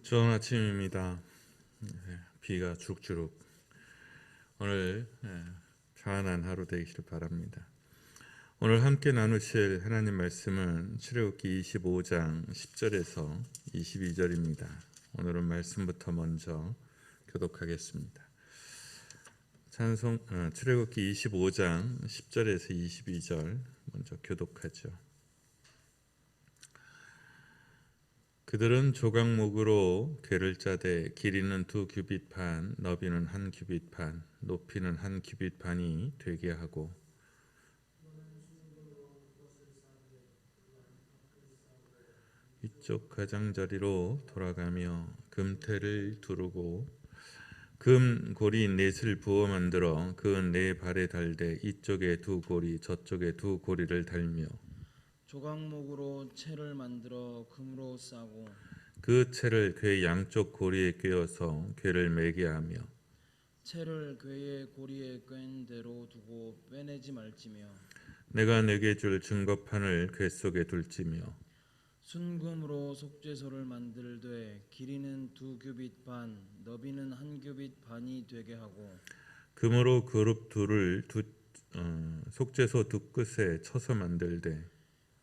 좋은 아침입니다. 비가 주룩주룩 오늘 평안한 하루 되기를 바랍니다. 오늘 함께 나누실 하나님 말씀은 출애굽기 25장 10절에서 22절입니다. 오늘은 말씀부터 먼저 교독하겠습니다. 출애굽기 25장 10절에서 22절 먼저 교독하죠. 그들은 조각목으로 궤를 짜되 길이는 2규빗 반, 너비는 1규빗 반, 높이는 1규빗 반이 되게 하고 이쪽 가장자리로 돌아가며 금태를 두르고 금고리 넷을 부어 만들어 그 네 발에 달되 이쪽에 2고리 저쪽에 2고리를 달며 조각목으로 채를 만들어 금으로 싸고 그 채를 궤 양쪽 고리에 꿰어서 궤를 매게 하며 채를 궤의 고리에 꿰인 대로 두고 빼내지 말지며 내가 내게 줄 증거판을 궤 속에 둘지며 순금으로 속죄소를 만들되 길이는 2규빗 반, 너비는 1규빗 반이 되게 하고 금으로 그룹 둘을 속죄소 두 끝에 쳐서 만들되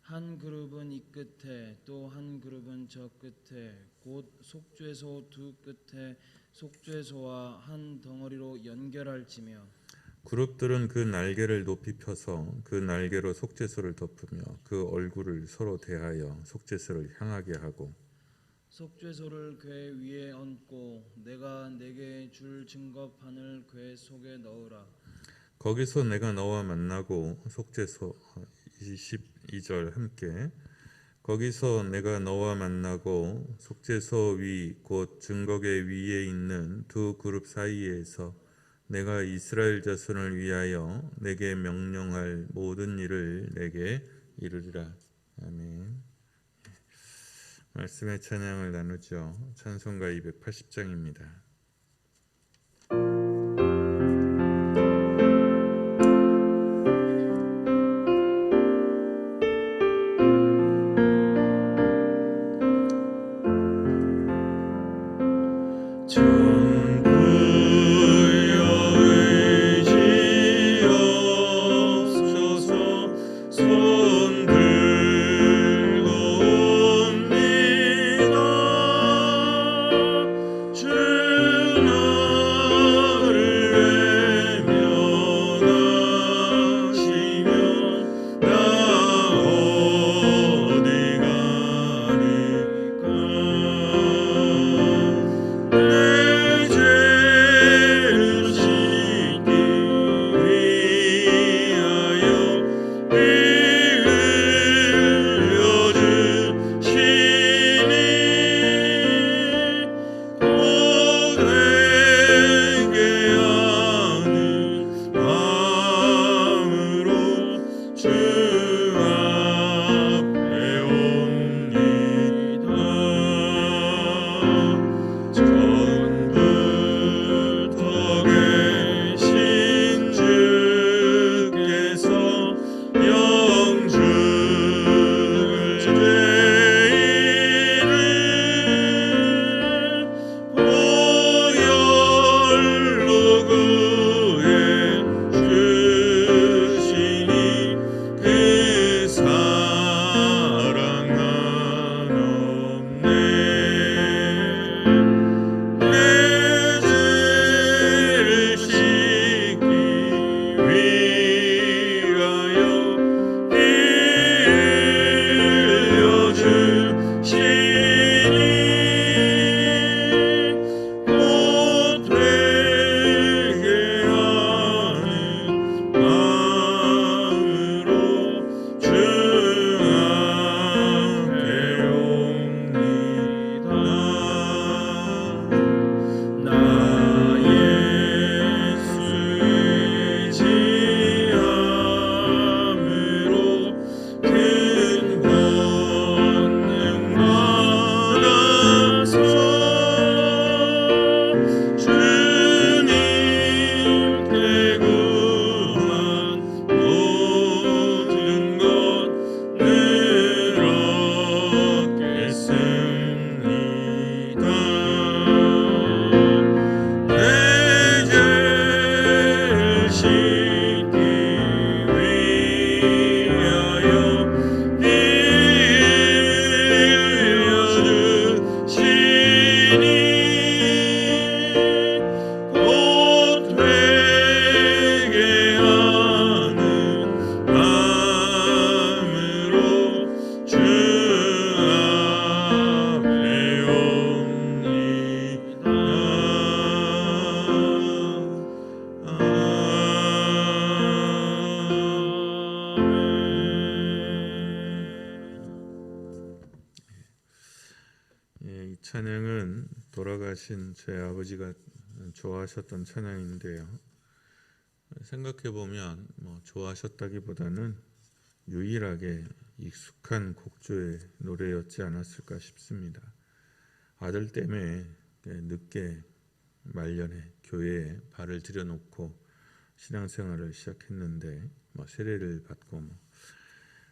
한 그룹은 이 끝에 또 한 그룹은 저 끝에 곧 속죄소 두 끝에 속죄소와 한 덩어리로 연결할지며 그룹들은 그 날개를 높이 펴서 그 날개로 속죄소를 덮으며 그 얼굴을 서로 대하여 속죄소를 향하게 하고 속죄소를 궤 위에 얹고 내가 내게 줄 증거판을 궤 속에 넣으라. 거기서 내가 너와 만나고 속죄소 22절 함께 거기서 내가 너와 만나고 속죄소 위 곧 증거궤 위에 있는 두 그룹 사이에서 내가 이스라엘 자손을 위하여 내게 명령할 모든 일을 내게 이루리라. 아멘. 말씀의 찬양을 나누죠. 찬송가 280장입니다. 주 찬양은 돌아가신 제 아버지가 좋아하셨던 찬양인데요. 생각해 보면 좋아하셨다기보다는 유일하게 익숙한 곡조의 노래였지 않았을까 싶습니다. 아들 때문에 늦게 말년에 교회에 발을 들여놓고 신앙생활을 시작했는데 세례를 받고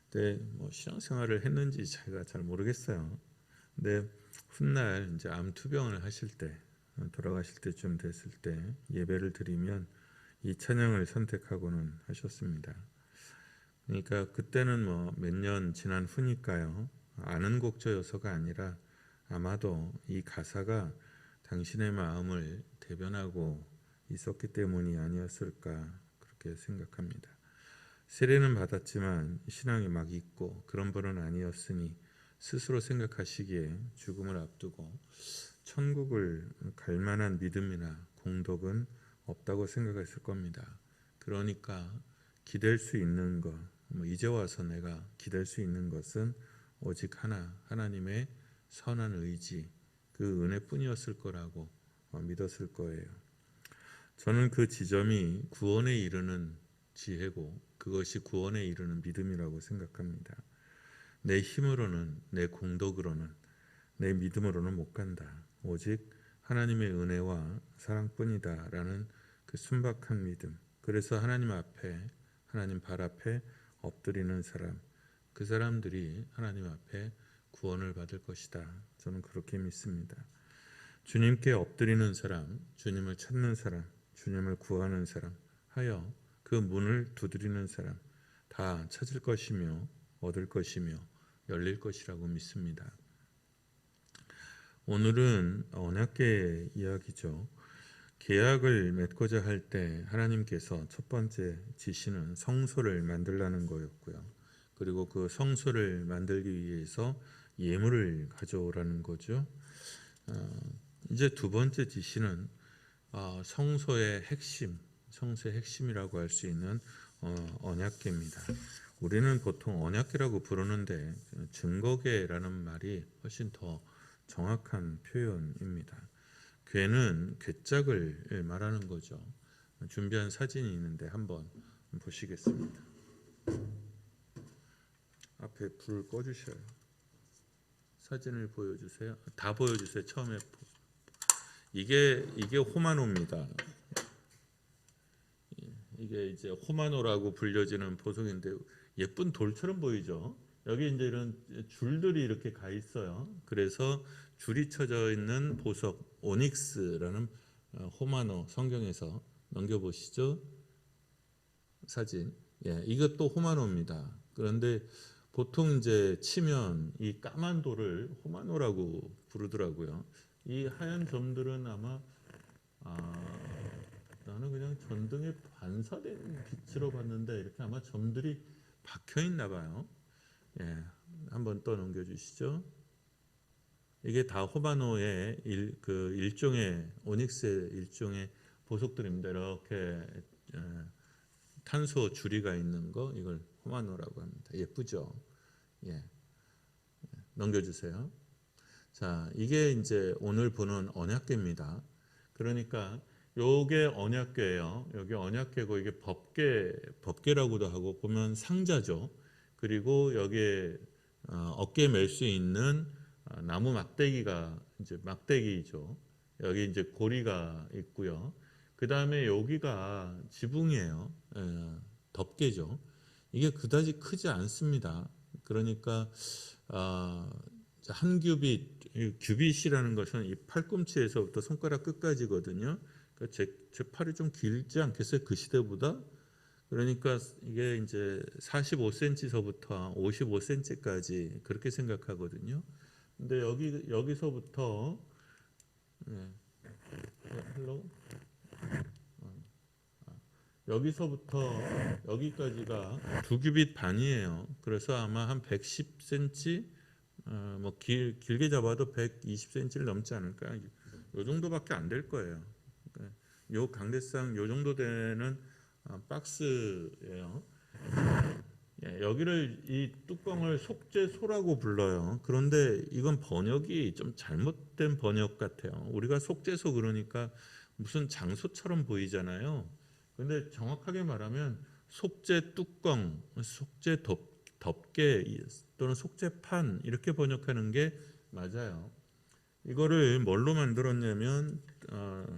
근데 신앙생활을 했는지 제가 잘 모르겠어요. 근데 훗날 이제 암 투병을 하실 때 돌아가실 때쯤 됐을 때 예배를 드리면 이 찬양을 선택하고는 하셨습니다. 그러니까 그때는 몇 년 지난 후니까요. 아는 곡조여서가 아니라 아마도 이 가사가 당신의 마음을 대변하고 있었기 때문이 아니었을까 그렇게 생각합니다. 세례는 받았지만 신앙이 막 있고 그런 분은 아니었으니 스스로 생각하시기에 죽음을 앞두고 천국을 갈 만한 믿음이나 공덕은 없다고 생각했을 겁니다. 그러니까 기댈 수 있는 것, 이제 와서 내가 기댈 수 있는 것은 오직 하나님의 선한 의지, 그 은혜뿐이었을 거라고 믿었을 거예요. 저는 그 지점이 구원에 이르는 지혜고 그것이 구원에 이르는 믿음이라고 생각합니다. 내 힘으로는, 내 공덕으로는, 내 믿음으로는 못 간다. 오직 하나님의 은혜와 사랑뿐이다 라는 그 순박한 믿음. 그래서 하나님 앞에, 하나님 발 앞에 엎드리는 사람, 그 사람들이 하나님 앞에 구원을 받을 것이다. 저는 그렇게 믿습니다. 주님께 엎드리는 사람, 주님을 찾는 사람, 주님을 구하는 사람 하여 그 문을 두드리는 사람 다 찾을 것이며 얻을 것이며 열릴 것이라고 믿습니다. 오늘은 언약궤 이야기죠. 계약을 맺고자 할 때 하나님께서 첫 번째 지시는 성소를 만들라는 거였고요. 그리고 그 성소를 만들기 위해서 예물을 가져오라는 거죠. 이제 두 번째 지시는 성소의 핵심, 성소의 핵심이라고 할 수 있는 언약궤입니다. 우리는 보통 언약궤라고 부르는데 증거궤라는 말이 훨씬 더 정확한 표현입니다. 궤는 궤짝을 말하는 거죠. 준비한 사진이 있는데 한번 보시겠습니다. 앞에 불을 꺼주셔요. 사진을 보여주세요. 다 보여주세요. 처음에 이게 호마노입니다. 이게 이제 호마노라고 불려지는 보석인데 예쁜 돌처럼 보이죠. 여기 이제 이런 줄들이 이렇게 가 있어요. 그래서 줄이 쳐져 있는 보석 오닉스라는 호마노, 성경에서 넘겨보시죠. 사진. 이것도 호마노입니다. 그런데 보통 이제 치면 이 까만 돌을 호마노라고 부르더라고요. 이 하얀 점들은 아마 나는 그냥 전등에 반사된 빛으로 봤는데 이렇게 아마 점들이 박혀 있나 봐요. 한번 또 넘겨주시죠. 이게 다 호마노의 일종의 오닉스의 일종의 보석들입니다. 이렇게 탄소 줄이가 있는 거 이걸 호마노라고 합니다. 예쁘죠? 넘겨주세요. 자, 이게 이제 오늘 보는 언약궤입니다. 그러니까 요게 언약궤예요. 여기 언약궤고 이게 법궤라고도 하고 보면 상자죠. 그리고 여기에 어깨에 멜 수 있는 나무 막대기가 이제 막대기죠. 여기 이제 고리가 있고요. 그 다음에 여기가 지붕이에요. 덮개죠. 이게 그다지 크지 않습니다. 그러니까 한 규빗이라는 것은 이 팔꿈치에서부터 손가락 끝까지거든요. 그러니까 제 팔이 좀 길지 않겠어요? 그 시대보다? 그러니까 이게 이제 45cm서부터 55cm까지 그렇게 생각하거든요. 근데 여기서부터 여기서부터 여기까지가 2규빗 반이에요. 그래서 아마 한 110cm, 길게 잡아도 120cm를 넘지 않을까. 요 정도밖에 안 될 거예요. 요 강대상 요 정도 되는 박스예요. 여기를 이 뚜껑을 속죄소라고 불러요. 그런데 이건 번역이 좀 잘못된 번역 같아요. 우리가 속죄소 그러니까 무슨 장소처럼 보이잖아요. 근데 정확하게 말하면 속죄 뚜껑, 속죄 덮개 또는 속죄판 이렇게 번역하는 게 맞아요. 이거를 뭘로 만들었냐면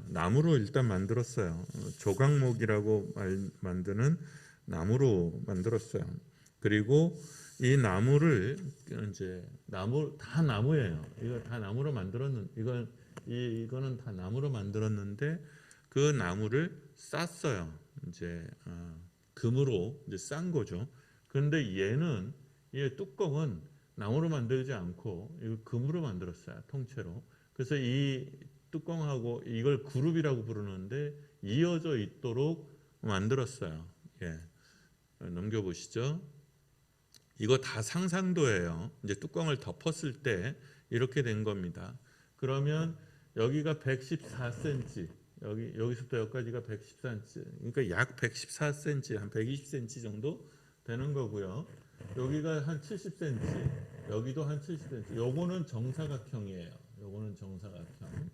나무로 일단 만들었어요. 조각목이라고 만드는 나무로 만들었어요. 그리고 이 나무를 이제 다 나무예요. 이거 다 나무로 만들었는 이거는 다 나무로 만들었는데 그 나무를 쌌어요. 이제 금으로 이제 싼 거죠. 그런데 이 뚜껑은 나무로 만들지 않고 이거 금으로 만들었어요. 통째로. 그래서 이 뚜껑하고 이걸 그룹이라고 부르는데 이어져 있도록 만들었어요. 예. 넘겨보시죠. 이거 다 상상도예요. 이제 뚜껑을 덮었을 때 이렇게 된 겁니다. 그러면 여기가 114cm, 여기서부터 여기까지가 114cm, 그러니까 약 114cm, 한 120cm 정도 되는 거고요. 여기가 한 70cm, 여기도 한 70cm. 요거는 정사각형이에요. 요거는 정사각형.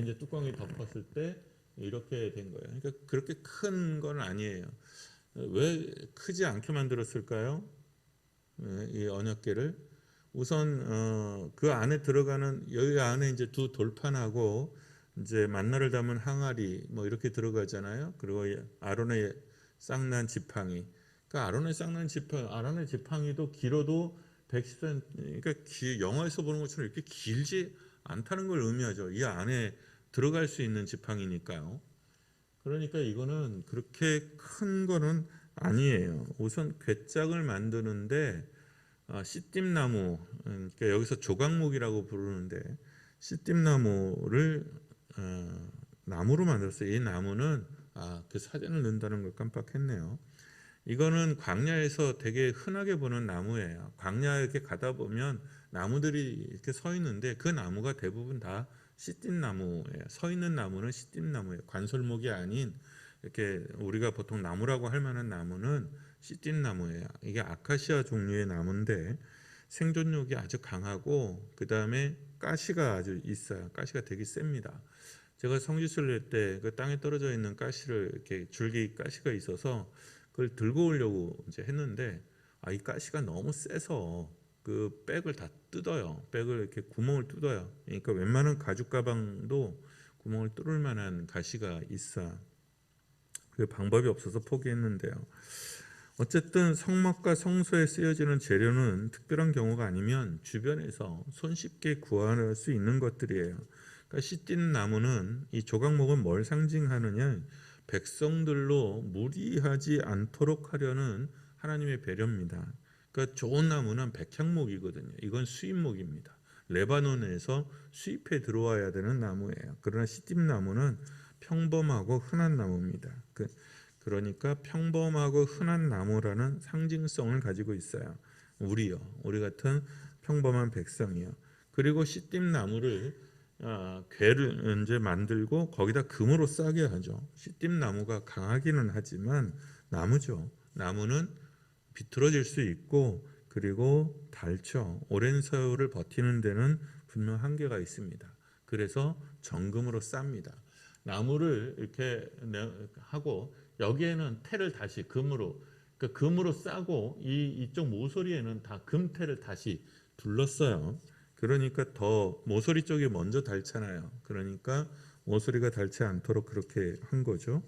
이제 뚜껑이 덮었을 때 이렇게 된 거예요. 그러니까 그렇게 큰 건 아니에요. 왜 크지 않게 만들었을까요? 이 언약궤를 우선 그 안에 들어가는 여기 안에 이제 두 돌판하고 이제 만나를 담은 항아리 뭐 이렇게 들어가잖아요. 그리고 아론의 쌍난 지팡이. 그러니까 아론의 지팡이도 길어도 110cm. 그러니까 영화에서 보는 것처럼 이렇게 길지 않다는 걸 의미하죠. 이 안에 들어갈 수 있는 지팡이니까요. 그러니까 이거는 그렇게 큰 거는 아니에요. 우선 궤짝을 만드는데 씨띠나무, 그러니까 여기서 조각목이라고 부르는데 씨띠나무를 나무로 만들었어요. 이 나무는 그 사진을 넣는다는 걸 깜빡했네요. 이거는 광야에서 되게 흔하게 보는 나무예요. 광야에 이렇게 가다 보면 나무들이 이렇게 서 있는데 그 나무가 대부분 다 씨띠나무예요. 서 있는 나무는 씨띠나무예요. 관솔목이 아닌 이렇게 우리가 보통 나무라고 할 만한 나무는 씨띠나무예요. 이게 아카시아 종류의 나무인데 생존력이 아주 강하고 그 다음에 가시가 아주 있어요. 가시가 되게 셉니다. 제가 성지순례 낼 때 그 땅에 떨어져 있는 가시를 이렇게 줄기 가시가 있어서 그걸 들고 오려고 이제 했는데 이 가시가 너무 세서 그 백을 다 뜯어요. 백을 이렇게 구멍을 뚫어요. 그러니까 웬만한 가죽 가방도 구멍을 뚫을 만한 가시가 있어. 그 방법이 없어서 포기했는데요. 어쨌든 성막과 성소에 쓰여지는 재료는 특별한 경우가 아니면 주변에서 손쉽게 구할 수 있는 것들이에요. 그러니까 씨띠 나무는 이 조각목은 뭘 상징하느냐? 백성들로 무리하지 않도록 하려는 하나님의 배려입니다. 그러니까 좋은 나무는 백향목이거든요. 이건 수입목입니다. 레바논에서 수입해 들어와야 되는 나무예요. 그러나 씨띠 나무는 평범하고 흔한 나무입니다. 그러니까 평범하고 흔한 나무라는 상징성을 가지고 있어요. 우리 같은 평범한 백성이요. 그리고 씨띠 나무를 궤를 이제 만들고 거기다 금으로 싸게 하죠. 씨띠 나무가 강하기는 하지만 나무죠. 나무는 비틀어질 수 있고 그리고 닳죠. 오랜 세월을 버티는 데는 분명 한계가 있습니다. 그래서 정금으로 쌉니다. 나무를 이렇게 하고 여기에는 테를 다시 금으로, 그러니까 금으로 싸고 이쪽 모서리에는 다 금테를 다시 둘렀어요. 그러니까 더 모서리 쪽이 먼저 닳잖아요. 그러니까 모서리가 닳지 않도록 그렇게 한 거죠.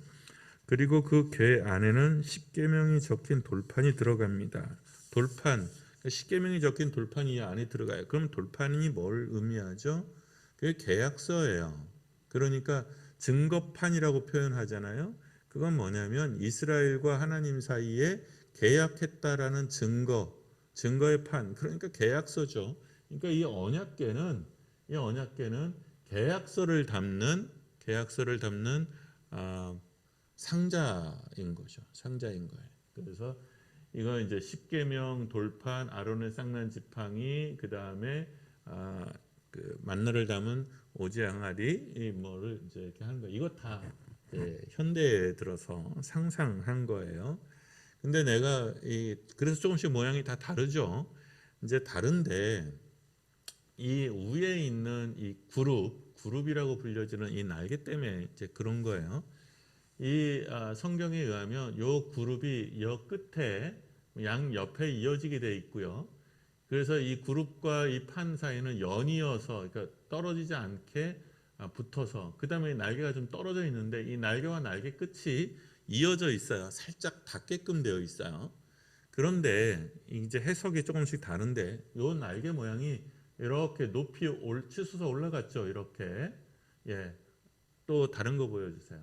그리고 그 궤 안에는 십계명이 적힌 돌판이 들어갑니다. 돌판, 십계명이 적힌 돌판이 이 안에 들어가요. 그럼 돌판이 뭘 의미하죠? 그게 계약서예요. 그러니까 증거판이라고 표현하잖아요. 그건 뭐냐면 이스라엘과 하나님 사이에 계약했다라는 증거의 판. 그러니까 계약서죠. 그러니까 이 언약궤는 계약서를 담는 상자인 거죠. 상자인 거예요. 그래서 이거 이제 십계명 돌판, 아론의 쌍난 지팡이, 그 다음에 그 만나를 담은 오지 항아리, 이 뭐를 이제 이렇게 하는 거. 이거 다 현대에 들어서 상상한 거예요. 근데 내가 그래서 조금씩 모양이 다 다르죠. 이제 다른데 이 위에 있는 이 그룹이라고 불려지는 이 날개 때문에 이제 그런 거예요. 이 성경에 의하면 요 그룹이 여 끝에 양 옆에 이어지게 돼 있고요. 그래서 이 그룹과 이 판 사이는 연이어서 그러니까 떨어지지 않게 붙어서 그다음에 날개가 좀 떨어져 있는데 이 날개와 날개 끝이 이어져 있어요. 살짝 닿게끔 되어 있어요. 그런데 이제 해석이 조금씩 다른데 요 날개 모양이 이렇게 높이 치솟아 올라갔죠. 이렇게. 예. 또 다른 거 보여주세요.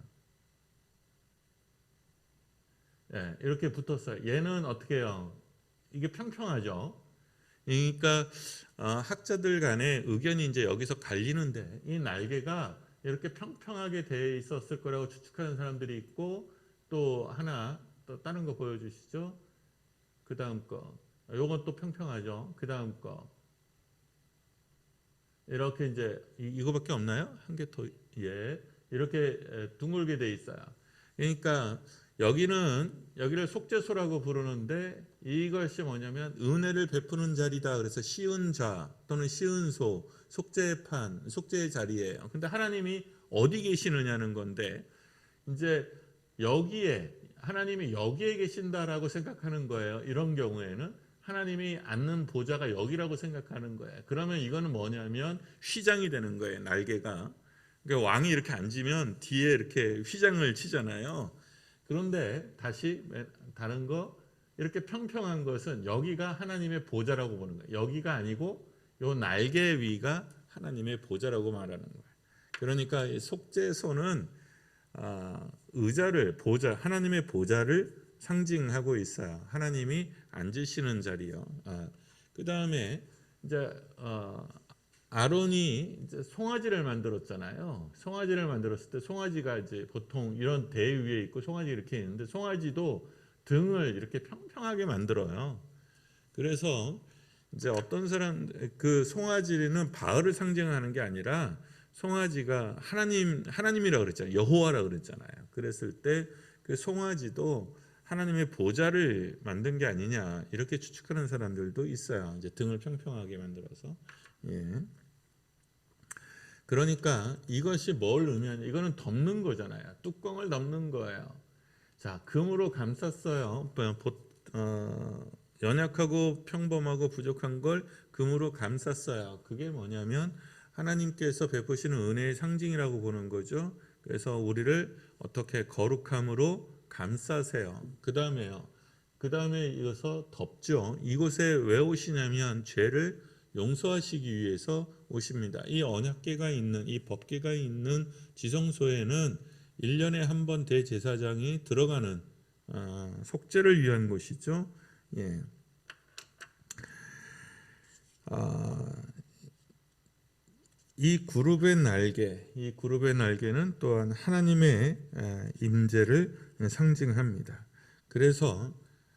예, 이렇게 붙었어요. 얘는 어떻게 해요? 이게 평평하죠. 그러니까 학자들 간의 의견이 이제 여기서 갈리는데 이 날개가 이렇게 평평하게 돼 있었을 거라고 추측하는 사람들이 있고 또 하나 또 다른 거 보여주시죠. 그 다음 거. 요건 또 평평하죠. 그 다음 거. 이렇게 이제 이거밖에 없나요? 한 개 더. 예. 이렇게 둥글게 돼 있어요. 그러니까 여기를 속죄소라고 부르는데 이것이 뭐냐면 은혜를 베푸는 자리다. 그래서 시은자 또는 시은소, 속죄판, 속죄의 자리예요. 근데 하나님이 어디 계시느냐는 건데 이제 하나님이 여기에 계신다라고 생각하는 거예요. 이런 경우에는 하나님이 앉는 보좌가 여기라고 생각하는 거예요. 그러면 이거는 뭐냐면 휘장이 되는 거예요. 날개가. 그러니까 왕이 이렇게 앉으면 뒤에 이렇게 휘장을 치잖아요. 그런데 다시 다른 거 이렇게 평평한 것은 여기가 하나님의 보좌라고 보는 거예요. 여기가 아니고 요 날개 위가 하나님의 보좌라고 말하는 거예요. 그러니까 이 속죄소는 하나님의 보좌를 상징하고 있어요. 하나님이 앉으시는 자리요. 그 다음에 이제 아론이 이제 송아지를 만들었잖아요. 송아지를 만들었을 때 송아지가 이제 보통 이런 대 위에 있고 송아지 이렇게 있는데 송아지도 등을 이렇게 평평하게 만들어요. 그래서 이제 어떤 사람 그 송아지는 바알을 상징하는 게 아니라 송아지가 하나님이라 그랬잖아요. 여호와라 그랬잖아요. 그랬을 때 그 송아지도 하나님의 보좌를 만든 게 아니냐 이렇게 추측하는 사람들도 있어요. 이제 등을 평평하게 만들어서. 예. 그러니까 이것이 뭘 의미하냐? 이거는 덮는 거잖아요. 뚜껑을 덮는 거예요. 자, 금으로 감쌌어요. 연약하고 평범하고 부족한 걸 금으로 감쌌어요. 그게 뭐냐면 하나님께서 베푸시는 은혜의 상징이라고 보는 거죠. 그래서 우리를 어떻게 거룩함으로 감싸세요. 그 다음에 이어서 덮죠. 이곳에 왜 오시냐면 죄를 용서하시기 위해서 오십니다. 이 언약궤가 있는 이 법궤가 있는 지성소에는 1년에 한 번 대제사장이 들어가는 속죄를 위한 곳이죠. 예. 이 그룹의 날개는 또한 하나님의 임재를 상징합니다. 그래서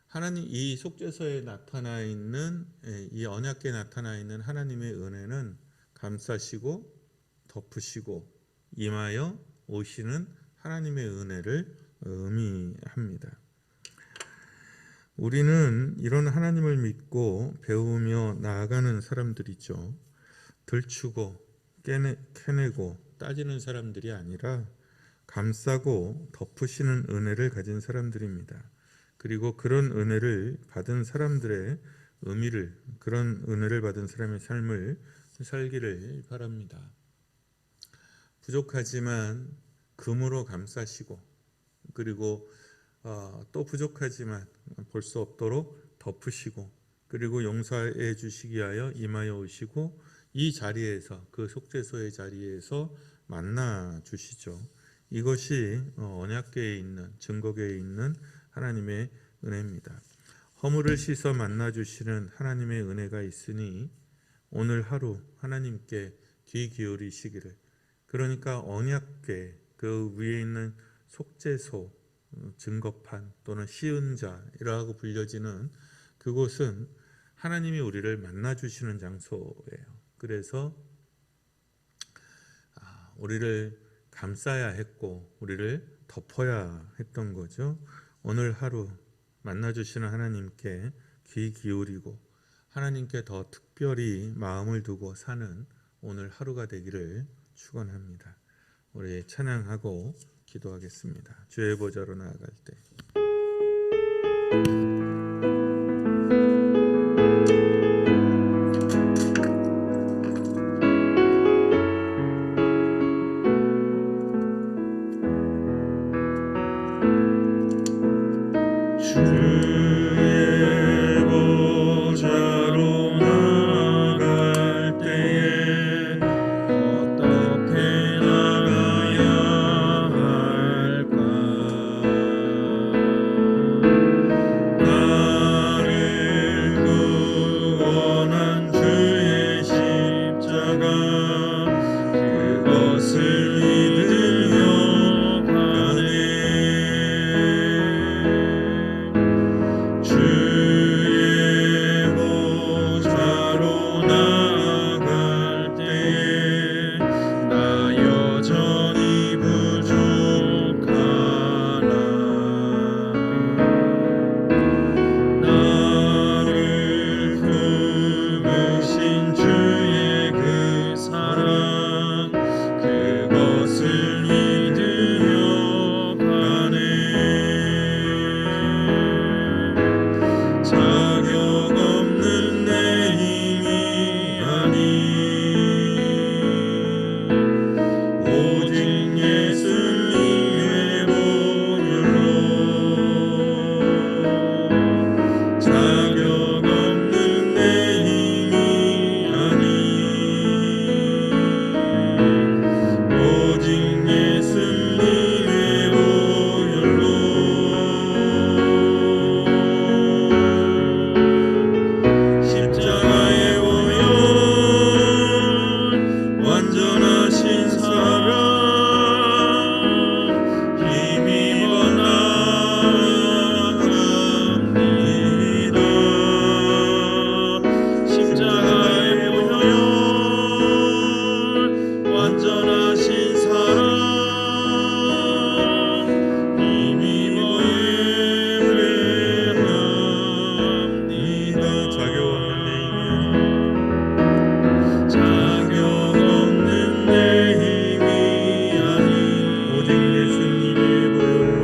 하나님 이 속죄소에 나타나 있는 이 언약궤에 나타나 있는 하나님의 은혜는 감싸시고 덮으시고 임하여 오시는 하나님의 은혜를 의미합니다. 우리는 이런 하나님을 믿고 배우며 나아가는 사람들이죠. 들추고 캐내고 따지는 사람들이 아니라 감싸고 덮으시는 은혜를 가진 사람들입니다. 그리고 그런 은혜를 받은 사람들의 그런 은혜를 받은 사람의 삶을 살기를 바랍니다. 부족하지만 금으로 감싸시고 그리고 또 부족하지만 볼 수 없도록 덮으시고 그리고 용서해 주시기 위하여 임하여 오시고 이 자리에서 그 속죄소의 자리에서 만나 주시죠. 이것이 언약궤에 있는 증거궤에 있는 하나님의 은혜입니다. 허물을 씻어 만나 주시는 하나님의 은혜가 있으니 오늘 하루 하나님께 귀 기울이시기를. 그러니까 언약궤 그 위에 있는 속죄소 증거판 또는 시은자라고 불려지는 그곳은 하나님이 우리를 만나 주시는 장소예요. 그래서 우리를 감싸야 했고 우리를 덮어야 했던 거죠. 오늘 하루 만나주시는 하나님께 귀 기울이고 하나님께 더 특별히 마음을 두고 사는 오늘 하루가 되기를 축원합니다. 우리 찬양하고 기도하겠습니다. 주의 보좌로 나아갈 때 주의 보좌로 나아갈 때에 어떻게 나가야 할까? 나를 구원한 주의 십자가 그것을 믿으며 가네. 주의 보좌로 나아갈 때에 나 여전히 부족하나. 나를 품으신 주의 그 사랑 그것을 믿으며 가네. 자격 없는 내 힘이 아닌 오직 예수님의 보혈로 자격 없는 내 힘이 아닌 오직 예수님의 보혈로 십자가의 보혈 완전하신 사랑 힘입어 나아갑니다. 십자가의 보혈 완전하신 사랑 힘입어 예배합니다. 자격 없는 내 힘이 자격 없는 내 힘이 아닌 오직 예수님의 보혈로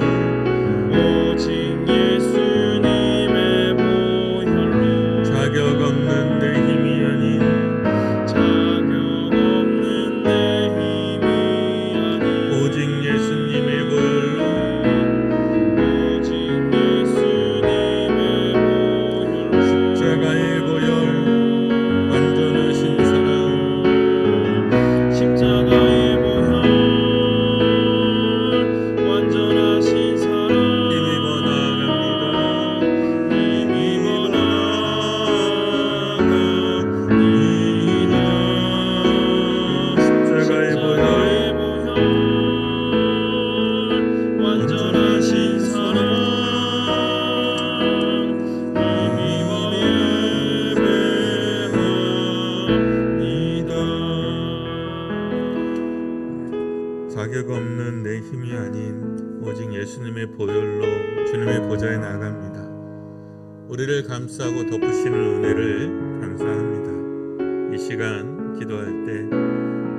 오직 예수님의 보혈로 자격 없는 내 힘이 아닌 자격 없는 내 힘이 아닌 오직 예수님의 보혈로 오직 예수님의 보혈로 십자가의 보혈 완전하신 사랑 십자가의 보혈 완전하신 사랑 힘입어 나아갑니다. 힘입어 나아갑니다. 십자가의 보혈 완전하신 사랑 힘입어 예배합니다. 자격 없는 내 힘이 아닌 오직 예수님의 보혈로 주님의 보좌에 나아갑니다. 우리를 감싸고 덮으시는 은혜를 감사합니다. 이 시간 기도할 때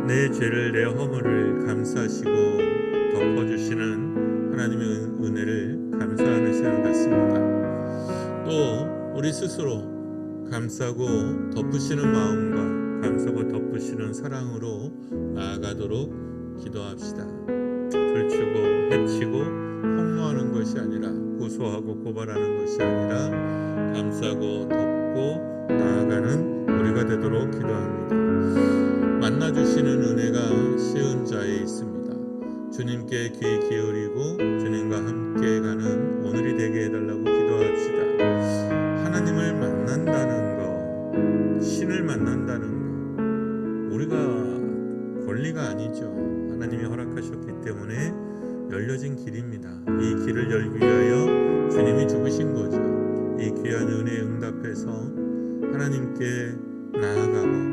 내 죄를 내 허물을 감싸시고 덮어주시는 하나님의 은혜를 감사하는 시간 같습니다. 또 우리 스스로 감싸고 덮으시는 마음과 감싸고 덮으시는 사랑으로 나아가도록 기도합시다. 들추고 해치고 폭로하는 것이 아니라 고소하고 고발하는 것이 아니라 감싸고 덮고 나아가는 우리가 되도록 기도합니다. 만나주시는 은혜가 쉬운 자에 있습니다. 주님께 귀 기울이고 주님과 함께 가는 오늘이 되게 해달라고 기도합시다. 하나님을 만난다는 것, 신을 만난다는 것, 우리가 권리가 아니죠. 하나님이 허락하셨기 때문에 열려진 길입니다. 이 길을 열기 위하여 주님이 죽으신 거죠. 이 귀한 은혜에 응답해서 하나님께 나아가고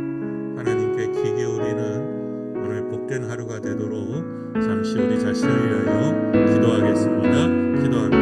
하나님께 귀 기울이는 오늘 복된 하루가 되도록 잠시 우리 자신을 위하여 기도하겠습니다. 기도합니다.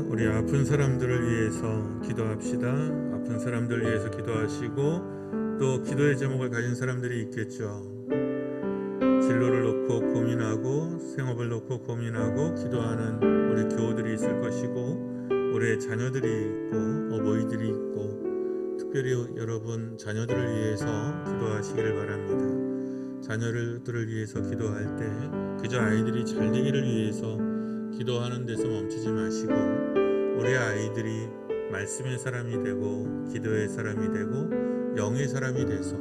우리 아픈 사람들을 위해서 기도합시다. 아픈 사람들을 위해서 기도하시고 또 기도의 제목을 가진 사람들이 있겠죠. 진로를 놓고 고민하고 생업을 놓고 고민하고 기도하는 우리 교우들이 있을 것이고 우리의 자녀들이 있고 어머니들이 있고 특별히 여러분 자녀들을 위해서 기도하시기를 바랍니다. 자녀들을 위해서 기도할 때 그저 아이들이 잘 되기를 위해서 기도하는 데서 멈추지 마시고 우리 아이들이 말씀의 사람이 되고 기도의 사람이 되고 영의 사람이 돼서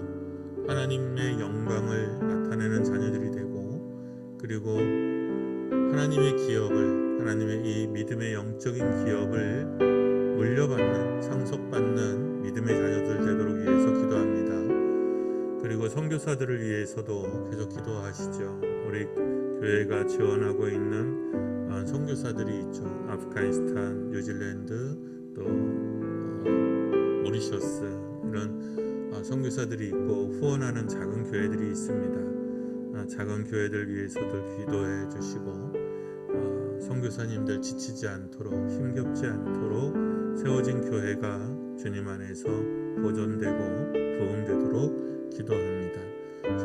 하나님의 영광을 나타내는 자녀들이 되고 그리고 하나님의 기업을 하나님의 이 믿음의 영적인 기업을 물려받는 상속받는 믿음의 자녀들 되도록 위해서 기도합니다. 그리고 선교사들을 위해서도 계속 기도하시죠. 우리 교회가 지원하고 있는 선교사들이 있죠. 아프가니스탄, 뉴질랜드, 또 모리셔스 이런 선교사들이 있고 후원하는 작은 교회들이 있습니다. 작은 교회들 위해서도 기도해 주시고 선교사님들 지치지 않도록 힘겹지 않도록 세워진 교회가 주님 안에서 보존되고 부흥되도록 기도합니다.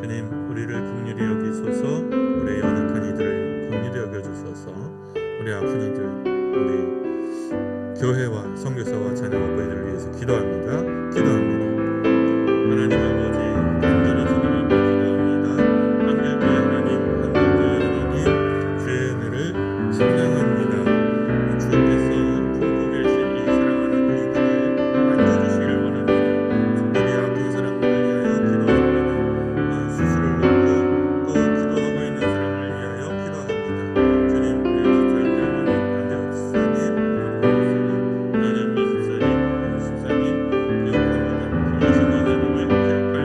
주님 우리를 긍휼히 여기소서. 우리의 연약한 이들을 긍휼히 여겨주소서. 우리 아픈 이들 우리 교회와 선교사와 자녀 어버이들을 위해서 기도합니다. 하나님 아버지 간절히 주님 앞에 기도합니다. 한글교회 하나님 주의 은혜를 찬양합니다. 주께서 품고 계신 이 사랑하는 아이들을 만져주시기를 원합니다. 특별히 아픈 사람들을 위하여 기도합니다. 수술을 놓고 또 기도하고 있는 사람을 위하여 기도합니다. 주님 우리 지사님 안재욱 지사님 연현미 지사님 기억합니다. 김하신 이사님을 기억하여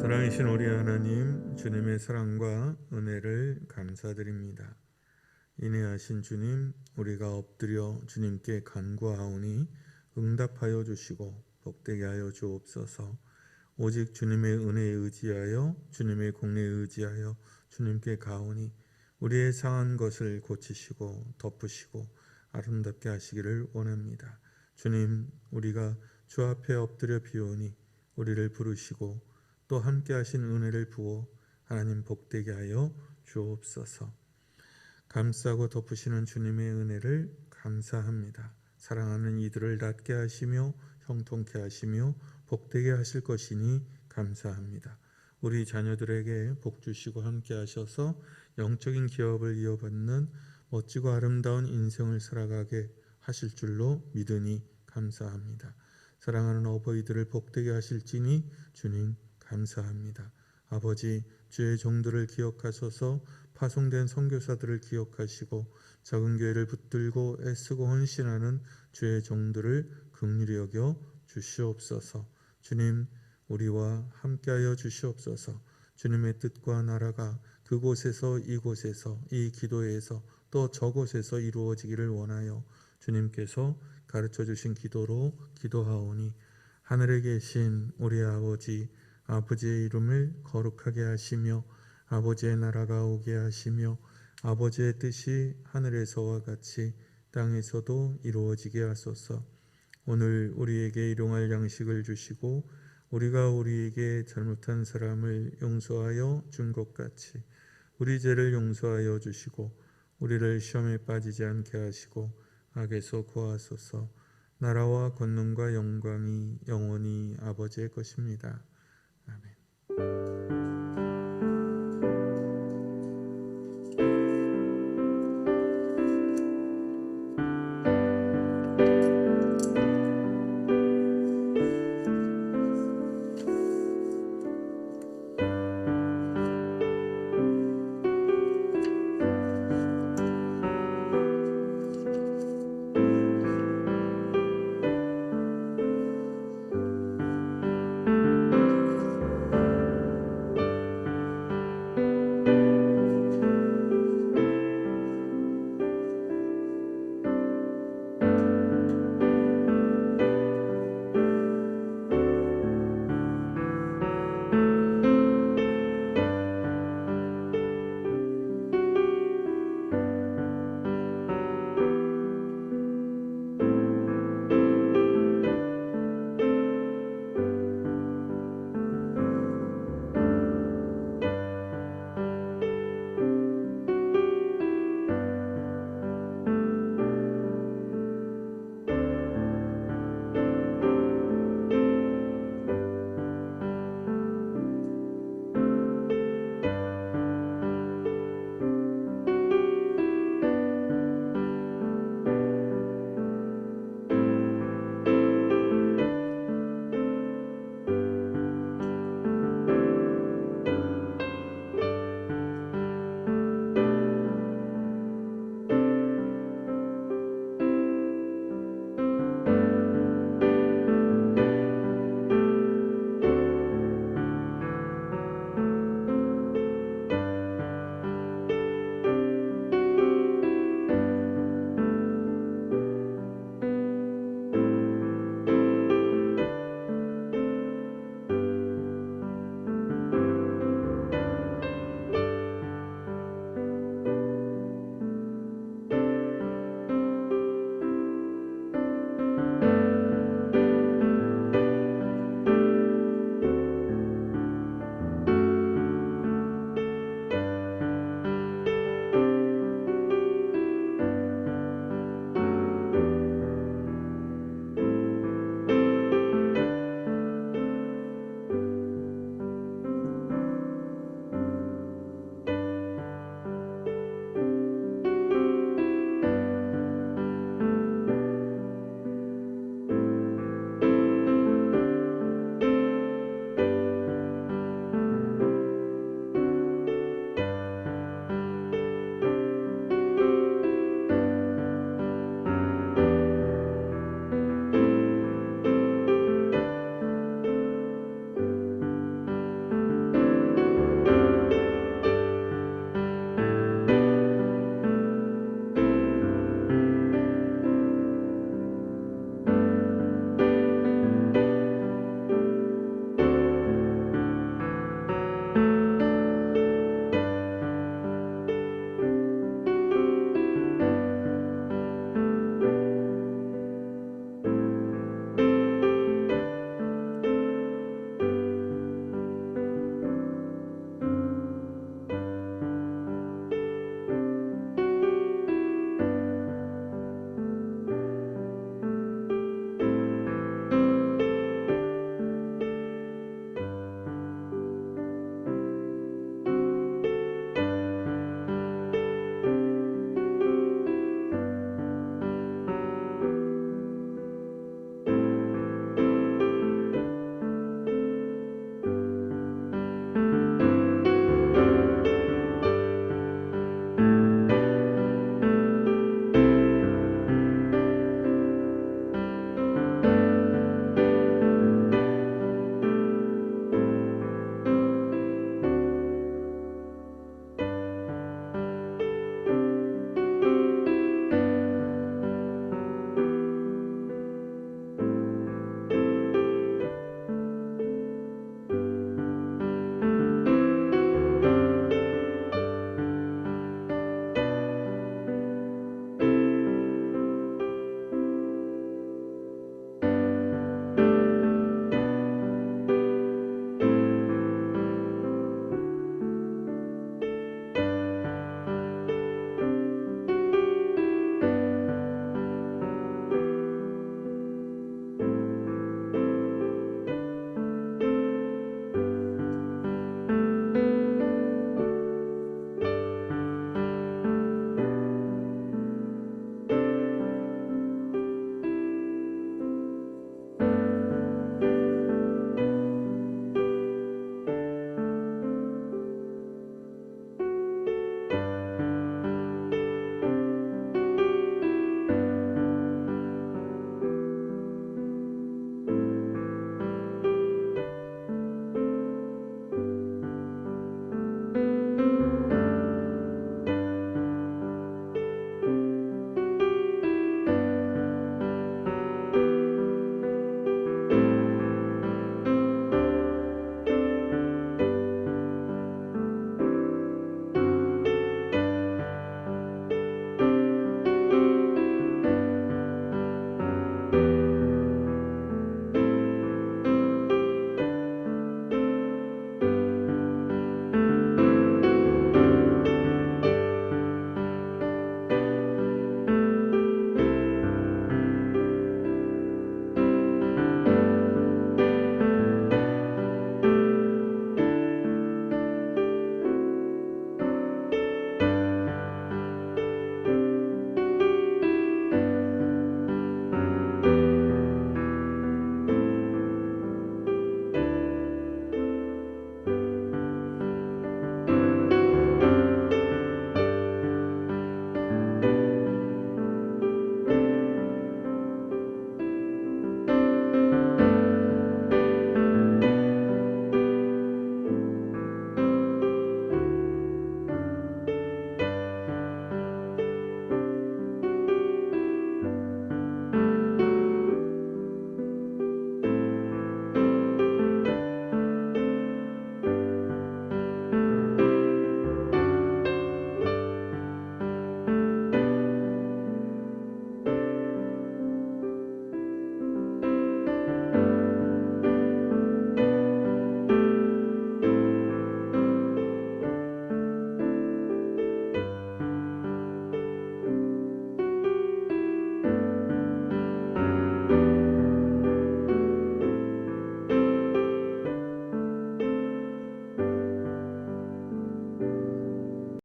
살아계신 우리 하나님, 주님의 사랑과 은혜를 감사드립니다. 인내하신 주님, 우리가 엎드려 주님께 간구하오니 응답하여 주시고 복되게 하여 주옵소서. 오직 주님의 은혜에 의지하여 주님의 공로에 의지하여 주님께 가오니 우리의 상한 것을 고치시고 덮으시고 아름답게 하시기를 원합니다. 주님, 우리가 주 앞에 엎드려 비오니 우리를 부르시고 또 함께 하신 은혜를 부어 하나님 복되게 하여 주옵소서. 감싸고 덮으시는 주님의 은혜를 감사합니다. 사랑하는 이들을 낫게 하시며 형통케 하시며 복되게 하실 것이니 감사합니다. 우리 자녀들에게 복 주시고 함께 하셔서 영적인 기업을 이어받는 멋지고 아름다운 인생을 살아가게 하실 줄로 믿으니 감사합니다. 사랑하는 어버이들을 복되게 하실지니 주님 감사합니다. 아버지, 주의 종들을 기억하소서. 파송된 선교사들을 기억하시고 작은 교회를 붙들고 애쓰고 헌신하는 주의 종들을 긍휼히 여겨 주시옵소서. 주님, 우리와 함께하여 주시옵소서. 주님의 뜻과 나라가 그곳에서 이곳에서 이 기도에서 또 저곳에서 이루어지기를 원하여 주님께서 가르쳐 주신 기도로 기도하오니 하늘에 계신 우리 아버지의 이름을 거룩하게 하시며 아버지의 나라가 오게 하시며 아버지의 뜻이 하늘에서와 같이 땅에서도 이루어지게 하소서. 오늘 우리에게 일용할 양식을 주시고 우리가 우리에게 잘못한 사람을 용서하여 준 것 같이 우리 죄를 용서하여 주시고 우리를 시험에 빠지지 않게 하시고 악에서 구하소서. 나라와 권능과 영광이 영원히 아버지의 것입니다. 아멘.